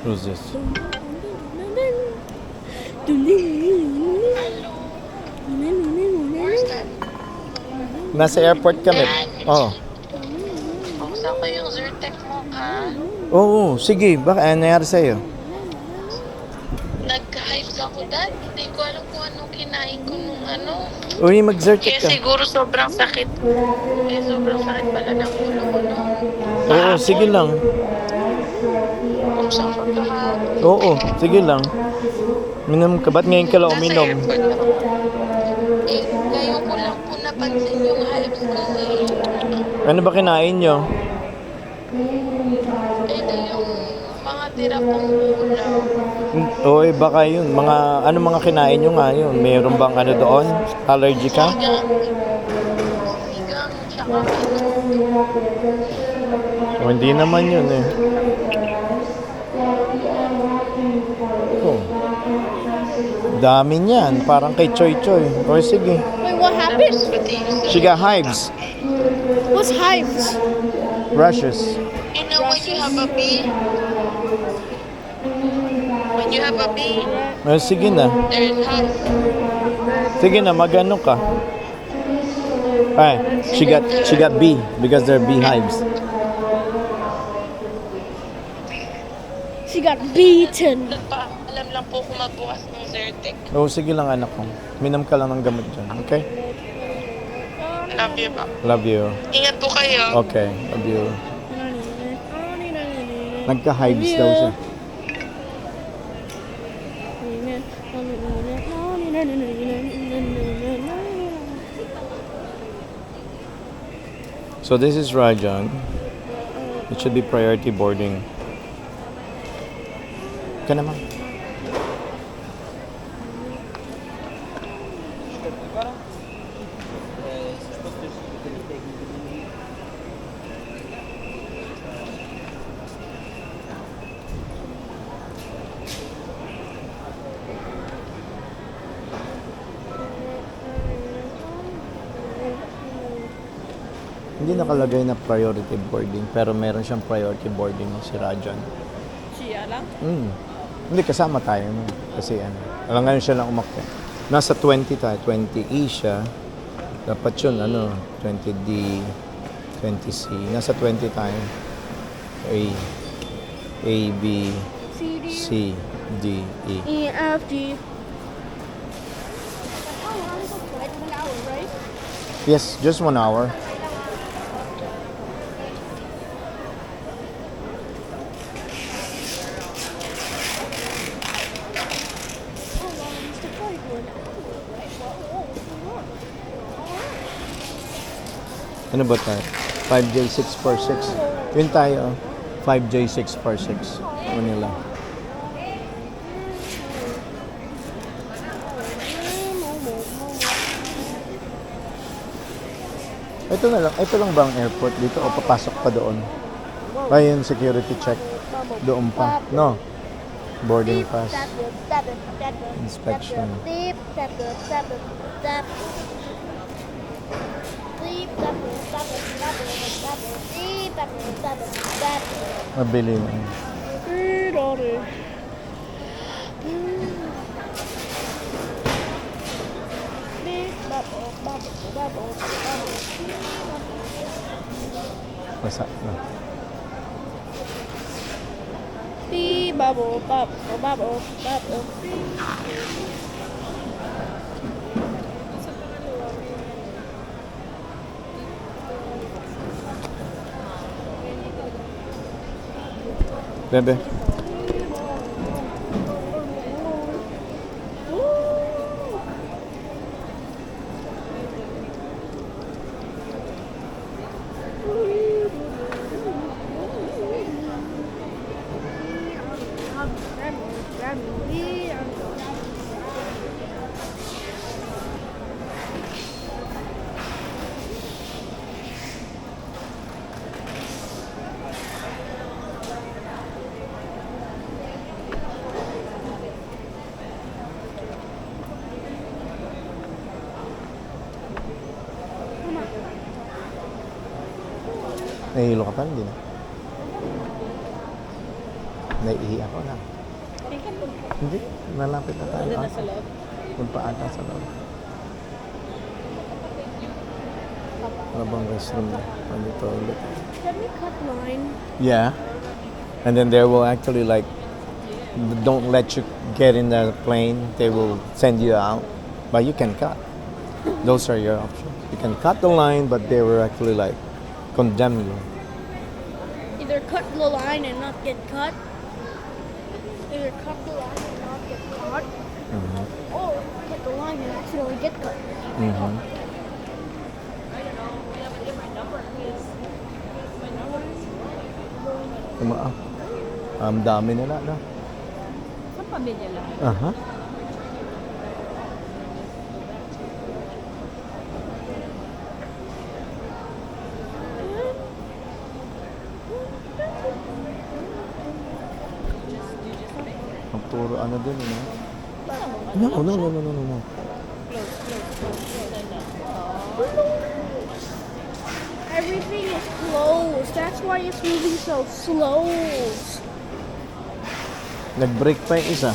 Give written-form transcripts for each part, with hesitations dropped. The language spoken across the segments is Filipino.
Who's this? Where's that? Nasa airport kami. Oo. Buksan ko yung Zyrtec mo, ha? Oo, sige. Baka ano nangyari sa'yo? Nag-hives ako, Dad. Hindi ko alam kung anong kinain ko nung ano. Uy, mag-Zyrtec Kaya ka. siguro sobrang sakit. Kaya sobrang sakit pala ng ulo ko nung Oo, sige lang. Kung saan ko kahapon. Oo, sige lang. Minom ka. Ba't ngayon ka lang Nasa uminom? airport ako. Eh, ngayon ko lang po napansin yung hives ko eh. Ano ba kinain nyo? Ito yung mga tira pong ulam. Oo, baka yun. Ano mga kinain nyo nga yun? Mayroon bang ano doon? Allergy ka? Sinigang, tsaka O, hindi naman yun eh. Oh. Dami niyan. Parang kay Choy Choy. O, sige. Wait, what happened? She got hives. What's hives? Rashes. You know when you have a bee? When you have a bee, O, sige na. there's hives. Sige na, magano ka. Ay, she got bee because they're beehives. She got beaten. Alam lang po kung magbukas ng Zyrtec. O, sige lang anak ko. Minom ka lang ng gamot dyan. Okay? Love you ba? Love you. Ingat po kayo. Okay, love you. Nagka-hives daw siya. So this is Rajan. It should be priority boarding. Ka naman. Hindi nakalagay na priority boarding, pero meron siyang priority boarding si Rajan. Siya lang? Hindi, kasama tayo nun. Kasi ano, alam ngayon siya lang umakyat. Nasa 20 tayo, 20E siya. Dapat yun, 20D, 20C. Nasa 20 tayo. A, B, C, D, E. E, F, G. How long is the flight? 1 hour, right? Yes, just 1 hour. How long is the flight? 1 hour, right? Ano ba tayo? 5J646. Yun tayo, 5J646. Manila. Ito lang ba ang airport dito o papasok pa doon? Ayun, security check. Doon pa. No. Boarding pass. Inspection. Mabili na. Basa na. Bubble, bubble, bubble, bubble. Bebe. Nahihilo ka pa, hindi na. Naiihi ako na. Hindi, malapit na tayo. Doon na sa loob. Punta ata sa loob. Ano bang restroom na? On the toilet. Can we cut line? Yeah. And then they will actually like, don't let you get in the plane. They will send you out. But you can cut. Those are your options. You can cut the line, but they will actually like condemn you. Either cut the line and not get cut. Either cut the line and not get caught. Or cut the line and accidentally get cut. Mhm. Tama. Ang dami nila, no? Sa pamilya lang. Aha. Ang puro ano din, no? No. Everything is closed. That's why it's moving so slow. Nag-break pa yung isa.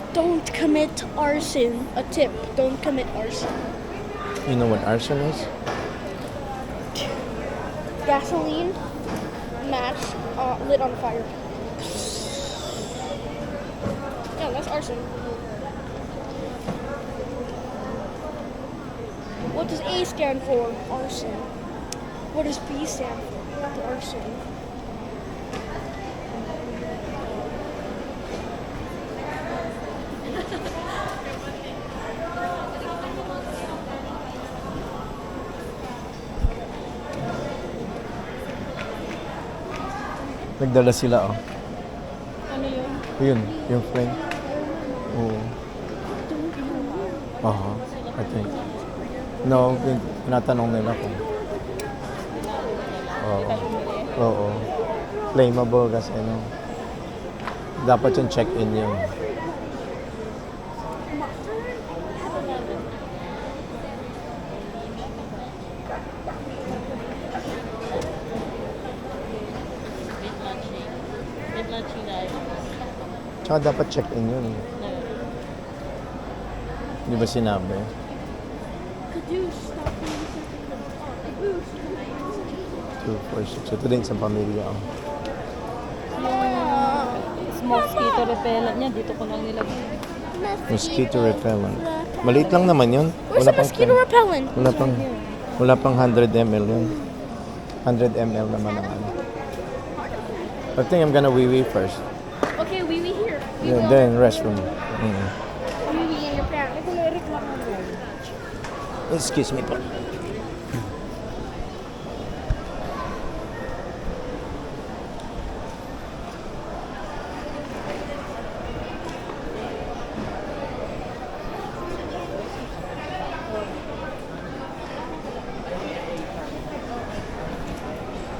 Don't commit arson. A tip. Don't commit arson. You know what arson is? Gasoline, match, lit on fire. Yeah, that's arson. What does A stand for? Arson. What does B stand for? Arson. Nagdala sila, oh. Ano yun? Yun, yung flame. Oo. Aha, I think. No, tinatanong nila kung. Oo. Oo. Flammable kasi, no. Dapat yung check-in yun. Tsaka dapat check-in yun. Di ba sinabi? Could you stop doing something? 2, 4, 6. Ito din sa pamilya. Oh. Mosquito repellent niya, dito ko lang nilagay. Mosquito repellent. Maliit lang naman yun. Where's the mosquito repellent? Wala pang 100 ml yun. 100 ml naman ang ano. I think I'm gonna wee-wee first. Okay, wee here. Yeah, then restroom. Wee in your pants. Excuse me po.